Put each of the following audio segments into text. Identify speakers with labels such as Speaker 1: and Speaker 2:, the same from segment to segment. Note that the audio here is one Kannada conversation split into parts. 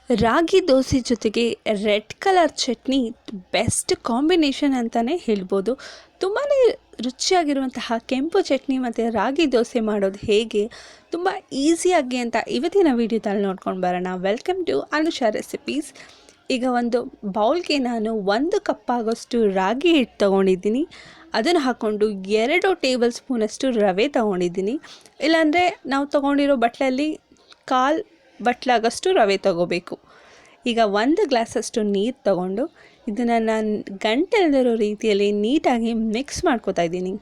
Speaker 1: ರಾಗಿ ದೋಸೆ ಜೊತೆಗೆ red colour chutney best combination ಅಂತಲೇ ಹೇಳ್ಬೋದು. ತುಂಬಾ ರುಚಿಯಾಗಿರುವಂತಹ ಕೆಂಪು ಚಟ್ನಿ ಮತ್ತು ರಾಗಿ ದೋಸೆ ಮಾಡೋದು ಹೇಗೆ ತುಂಬ ಈಸಿಯಾಗಿ ಅಂತ ಇವತ್ತಿನ ವೀಡಿಯೋದಲ್ಲಿ ನೋಡ್ಕೊಂಡು ಬರೋಣ. Welcome to Anusha recipes. ಈಗ ಒಂದು ಬೌಲ್ಗೆ ನಾನು 1 ಕಪ್ ಆಗೋಷ್ಟು ರಾಗಿ ಹಿಟ್ಟು ತೊಗೊಂಡಿದ್ದೀನಿ. ಅದನ್ನು ಹಾಕ್ಕೊಂಡು 2 ಟೇಬಲ್ ಸ್ಪೂನಷ್ಟು ರವೆ ತೊಗೊಂಡಿದ್ದೀನಿ. ಇಲ್ಲಾಂದರೆ ನಾವು ತೊಗೊಂಡಿರೋ ಬಟ್ಲಲ್ಲಿ 1/4 ಬಟ್ಲಾಗಷ್ಟು ರವೆ ತೊಗೋಬೇಕು. ಈಗ 1 ಗ್ಲಾಸಷ್ಟು ನೀರು ತೊಗೊಂಡು ಇದನ್ನು ನಾನು ಗಂಟೆಲ್ದಿರೋ ರೀತಿಯಲ್ಲಿ ನೀಟಾಗಿ ಮಿಕ್ಸ್ ಮಾಡ್ಕೋತಾ ಇದ್ದೀನಿ.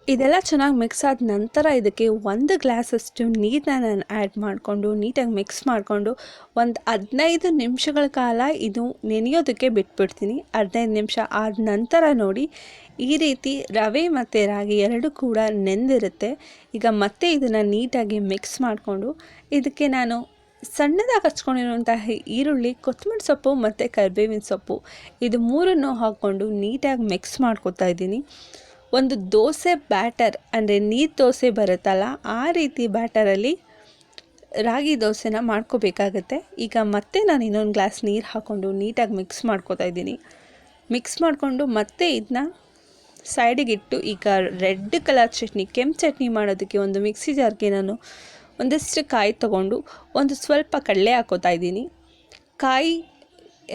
Speaker 1: ಇದೆಲ್ಲ ಚೆನ್ನಾಗಿ ಮಿಕ್ಸ್ ಆದ ನಂತರ ಇದಕ್ಕೆ 1 ಗ್ಲಾಸಷ್ಟು ನೀರನ್ನ ನಾನು ಆ್ಯಡ್ ಮಾಡಿಕೊಂಡು ನೀಟಾಗಿ ಮಿಕ್ಸ್ ಮಾಡಿಕೊಂಡು ಒಂದು 15 ನಿಮಿಷಗಳ ಕಾಲ ಇದು ನೆನೆಯೋದಕ್ಕೆ ಬಿಟ್ಬಿಡ್ತೀನಿ. 15 ನಿಮಿಷ ಆದ ನಂತರ ನೋಡಿ ಈ ರೀತಿ ರವೆ ಮತ್ತು ರಾಗಿ ಎರಡೂ ಕೂಡ ನೆಂದಿರುತ್ತೆ. ಈಗ ಮತ್ತೆ ಇದನ್ನು ನೀಟಾಗಿ ಮಿಕ್ಸ್ ಮಾಡಿಕೊಂಡು ಇದಕ್ಕೆ ನಾನು ಸಣ್ಣದಾಗಿ ಹಚ್ಕೊಂಡಿರುವಂತಹ ಈರುಳ್ಳಿ, ಕೊತ್ತಂಬರಿ ಸೊಪ್ಪು ಮತ್ತು ಕರಿಬೇವಿನ ಸೊಪ್ಪು ಇದು ಮೂರನ್ನು ಹಾಕ್ಕೊಂಡು ನೀಟಾಗಿ ಮಿಕ್ಸ್ ಮಾಡ್ಕೊತಾ ಇದ್ದೀನಿ. ಒಂದು ದೋಸೆ ಬ್ಯಾಟರ್ ಅಂದರೆ ನೀರು ದೋಸೆ ಬರುತ್ತಲ್ಲ ಆ ರೀತಿ ಬ್ಯಾಟರಲ್ಲಿ ರಾಗಿ ದೋಸೆನ ಮಾಡ್ಕೋಬೇಕಾಗತ್ತೆ. ಈಗ ಮತ್ತೆ ನಾನು ಇನ್ನೊಂದು ಗ್ಲಾಸ್ ನೀರು ಹಾಕ್ಕೊಂಡು ನೀಟಾಗಿ ಮಿಕ್ಸ್ ಮಾಡ್ಕೋತಾ ಇದ್ದೀನಿ. ಮಿಕ್ಸ್ ಮಾಡಿಕೊಂಡು ಮತ್ತೆ ಇದನ್ನ ಸೈಡಿಗಿಟ್ಟು ಈಗ ರೆಡ್ ಕಲರ್ ಚಟ್ನಿ, ಕೆಂಪು ಚಟ್ನಿ ಮಾಡೋದಕ್ಕೆ ಒಂದು ಮಿಕ್ಸಿ ಜಾರ್ಗೆ ನಾನು ಒಂದಷ್ಟು ಕಾಯಿ ತೊಗೊಂಡು ಒಂದು ಸ್ವಲ್ಪ ಕಡಲೆ ಹಾಕೋತಾ ಇದ್ದೀನಿ. ಕಾಯಿ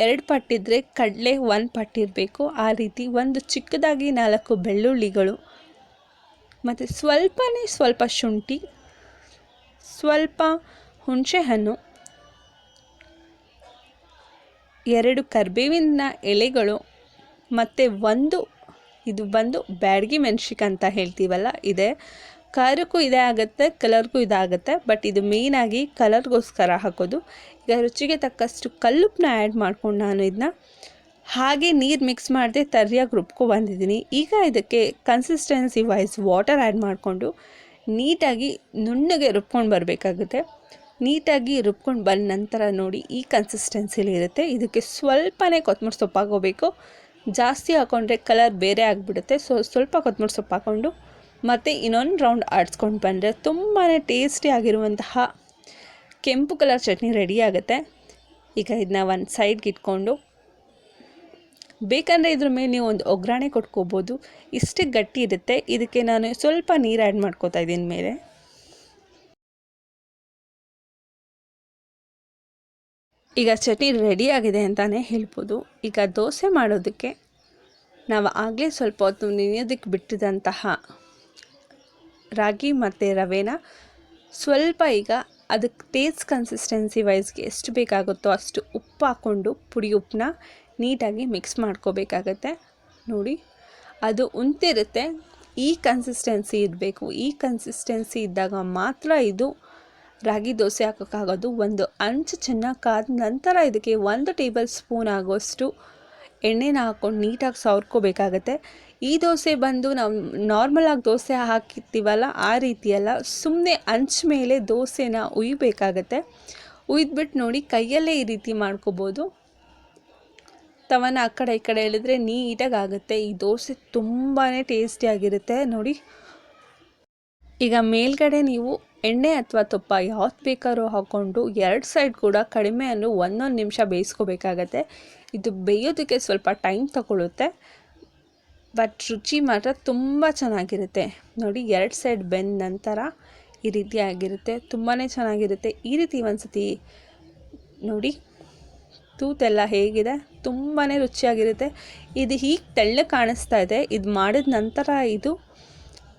Speaker 1: 2 ಪಟ್ಟಿದ್ರೆ ಕಡಲೆ 1 ಪಟ್ಟಿರಬೇಕು. ಆ ರೀತಿ ಒಂದು ಚಿಕ್ಕದಾಗಿ 4 ಬೆಳ್ಳುಳ್ಳಿಗಳು ಮತ್ತು ಸ್ವಲ್ಪ ಶುಂಠಿ, ಸ್ವಲ್ಪ ಹುಣಸೆಹಣ್ಣು, 2 ಕರಿಬೇವಿನ ಎಲೆಗಳು ಮತ್ತು ಇದು ಬಂದು ಬ್ಯಾಡಗಿ ಮೆಣಸಿನ್ಕಾಯಿ ಅಂತ ಹೇಳ್ತೀವಲ್ಲ ಇದೆ. ಖಾರಕ್ಕೂ ಇದೇ ಆಗುತ್ತೆ, ಕಲರ್ಗೂ ಇದಾಗುತ್ತೆ, ಬಟ್ ಇದು ಮೇಯ್ನಾಗಿ ಕಲರ್ಗೋಸ್ಕರ ಹಾಕೋದು. ಈಗ ರುಚಿಗೆ ತಕ್ಕಷ್ಟು ಕಲ್ಲುಪ್ಪನ್ನ ಆ್ಯಡ್ ಮಾಡ್ಕೊಂಡು ನಾನು ಇದನ್ನ ಹಾಗೆ ನೀರು ಮಿಕ್ಸ್ ಮಾಡದೆ ತರಿಯಾಗಿ ಬಂದಿದ್ದೀನಿ. ಈಗ ಇದಕ್ಕೆ ಕನ್ಸಿಸ್ಟೆನ್ಸಿ ವೈಸ್ ವಾಟರ್ ಆ್ಯಡ್ ಮಾಡಿಕೊಂಡು ನೀಟಾಗಿ ನುಣ್ಣಗೆ ರುಬ್ಕೊಂಡು ಬರಬೇಕಾಗುತ್ತೆ. ನೀಟಾಗಿ ರುಬ್ಕೊಂಡು ಬಂದ ನಂತರ ನೋಡಿ ಈ ಕನ್ಸಿಸ್ಟೆನ್ಸಿಲಿ ಇರುತ್ತೆ. ಇದಕ್ಕೆ ಸ್ವಲ್ಪನೇ ಕೊತ್ತಂಬರಿ ಸೊಪ್ಪು ಹಾಕೋಬೇಕು. ಜಾಸ್ತಿ ಹಾಕ್ಕೊಂಡ್ರೆ ಕಲರ್ ಬೇರೆ ಆಗಿಬಿಡುತ್ತೆ. ಸ್ವಲ್ಪ ಕೊತ್ತಂಬರಿ ಸೊಪ್ಪು ಹಾಕ್ಕೊಂಡು ಮತ್ತು ಇನ್ನೊಂದು ರೌಂಡ್ ಆಡಿಸ್ಕೊಂಡು ಬಂದರೆ ತುಂಬಾ ಟೇಸ್ಟಿ ಆಗಿರುವಂತಹ ಕೆಂಪು ಕಲರ್ ಚಟ್ನಿ ರೆಡಿ ಆಗುತ್ತೆ. ಈಗ ಇದನ್ನ ಒಂದು ಸೈಡ್ಗೆ ಇಟ್ಕೊಂಡು ಬೇಕಂದರೆ ಇದ್ರ ಮೇಲೆ ನೀವು ಒಂದು ಒಗ್ಗರಣೆ ಕೊಟ್ಕೋಬೋದು. ಇಷ್ಟೇ ಗಟ್ಟಿ ಇರುತ್ತೆ. ಇದಕ್ಕೆ ನಾನು ಸ್ವಲ್ಪ ನೀರು ಆ್ಯಡ್ ಮಾಡ್ಕೋತಾ ಇದ್ದೀನಿ ಮೇಲೆ. ಈಗ ಚಟ್ನಿ ರೆಡಿ ಆಗಿದೆ ಅಂತಲೇ ಹೇಳ್ಬೋದು. ಈಗ ದೋಸೆ ಮಾಡೋದಕ್ಕೆ ನಾವು ಆಗಲೇ ಸ್ವಲ್ಪ ಹೊತ್ತು ನೆನೆಯೋದಕ್ಕೆ ಬಿಟ್ಟಿದಂತಹ ರಾಗಿ ಮತ್ತು ರವೆನ ಸ್ವಲ್ಪ ಈಗ ಅದಕ್ಕೆ ಟೇಸ್ಟ್ ಕನ್ಸಿಸ್ಟೆನ್ಸಿ ವೈಸ್ಗೆ ಎಷ್ಟು ಬೇಕಾಗುತ್ತೋ ಅಷ್ಟು ಉಪ್ಪು ಹಾಕ್ಕೊಂಡು ಪುಡಿ ಉಪ್ಪನ್ನ ನೀಟಾಗಿ ಮಿಕ್ಸ್ ಮಾಡ್ಕೋಬೇಕಾಗತ್ತೆ. ನೋಡಿ ಅದು ಉಂತಿರುತ್ತೆ. ಈ ಕನ್ಸಿಸ್ಟೆನ್ಸಿ ಇರಬೇಕು. ಈ ಕನ್ಸಿಸ್ಟೆನ್ಸಿ ಇದ್ದಾಗ ಮಾತ್ರ ಇದು ರಾಗಿ ದೋಸೆ ಹಾಕೋಕ್ಕಾಗೋದು. ಒಂದು ಅಂಚು ಚೆನ್ನಾಗಿ ಕಾದ ನಂತರ ಇದಕ್ಕೆ 1 ಟೇಬಲ್ ಸ್ಪೂನ್ ಆಗೋಷ್ಟು ಎಣ್ಣೆನ ಹಾಕ್ಕೊಂಡು ನೀಟಾಗಿ ಸವರ್ಕೋಬೇಕಾಗತ್ತೆ. ಈ ದೋಸೆ ಬಂದು ನಾವು ನಾರ್ಮಲಾಗಿ ದೋಸೆ ಹಾಕಿರ್ತೀವಲ್ಲ ಆ ರೀತಿಯಲ್ಲ, ಸುಮ್ಮನೆ ಅಂಚು ಮೇಲೆ ದೋಸೆನ ಉಯ್ಯಬೇಕಾಗತ್ತೆ. ಉಯ್ದ್ಬಿಟ್ಟು ನೋಡಿ ಕೈಯಲ್ಲೇ ಈ ರೀತಿ ಮಾಡ್ಕೋಬೋದು. ತವನ ಆ ಕಡೆ ಈ ಕಡೆ ಎಳೆದ್ರೆ ನೀಟಾಗಿ ಆಗುತ್ತೆ. ಈ ದೋಸೆ ತುಂಬಾ ಟೇಸ್ಟಿಯಾಗಿರುತ್ತೆ ನೋಡಿ. ಈಗ ಮೇಲ್ಗಡೆ ನೀವು ಎಣ್ಣೆ ಅಥವಾ ತುಪ್ಪ ಯಾವ್ದು ಬೇಕಾದ್ರೂ ಹಾಕ್ಕೊಂಡು 2 ಸೈಡ್ ಕೂಡ ಕಡಿಮೆ ಅಂದರೆ 1 ನಿಮಿಷ ಬೇಯಿಸ್ಕೋಬೇಕಾಗತ್ತೆ. ಇದು ಬೇಯೋದಕ್ಕೆ ಸ್ವಲ್ಪ ಟೈಮ್ ತಗೊಳ್ಳುತ್ತೆ, ಬಟ್ ರುಚಿ ಮಾತ್ರ ತುಂಬ ಚೆನ್ನಾಗಿರುತ್ತೆ. ನೋಡಿ 2 ಸೈಡ್ ಬೆಂದ ನಂತರ ಈ ರೀತಿ ಆಗಿರುತ್ತೆ. ತುಂಬಾ ಚೆನ್ನಾಗಿರುತ್ತೆ. ಈ ರೀತಿ ಒಂದು ಸತಿ ನೋಡಿ ತೂತೆಲ್ಲ ಹೇಗಿದೆ, ತುಂಬಾ ರುಚಿಯಾಗಿರುತ್ತೆ. ಇದು ಹೀಗೆ ತೆಳ್ಳಗೆ ಕಾಣಿಸ್ತಾ ಇದೆ. ಇದು ಮಾಡಿದ ನಂತರ ಇದು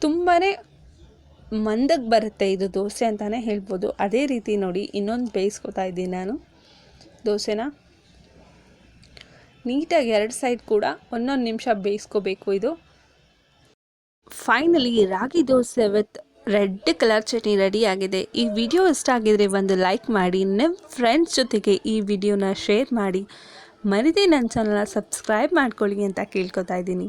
Speaker 1: ತುಂಬಾ ಮಂದಕ್ಕೆ ಬರುತ್ತೆ. ಇದು ದೋಸೆ ಅಂತಲೇ ಹೇಳ್ಬೋದು. ಅದೇ ರೀತಿ ನೋಡಿ ಇನ್ನೊಂದು ಬೇಯಿಸ್ಕೊತಾ ಇದ್ದೀನಿ ನಾನು ದೋಸೆನ. ನೀಟಾಗಿ 2 ಸೈಡ್ ಕೂಡ 1 ನಿಮಿಷ ಬೇಯಿಸ್ಕೋಬೇಕು. ಇದು finally ragi dosa with red colour chutney ready ಆಗಿದೆ. ಈ ವಿಡಿಯೋ ಇಷ್ಟ ಆಗಿದರೆ ಒಂದು ಲೈಕ್ ಮಾಡಿ, ನಿಮ್ಮ ಫ್ರೆಂಡ್ಸ್ ಜೊತೆಗೆ ಈ ವಿಡಿಯೋನ ಶೇರ್ ಮಾಡಿ, ಮರಿದೇ ನನ್ನ ಚಾನಲ್ನ ಸಬ್ಸ್ಕ್ರೈಬ್ ಮಾಡ್ಕೊಳ್ಳಿ ಅಂತ ಕೇಳ್ಕೊತಾ ಇದ್ದೀನಿ.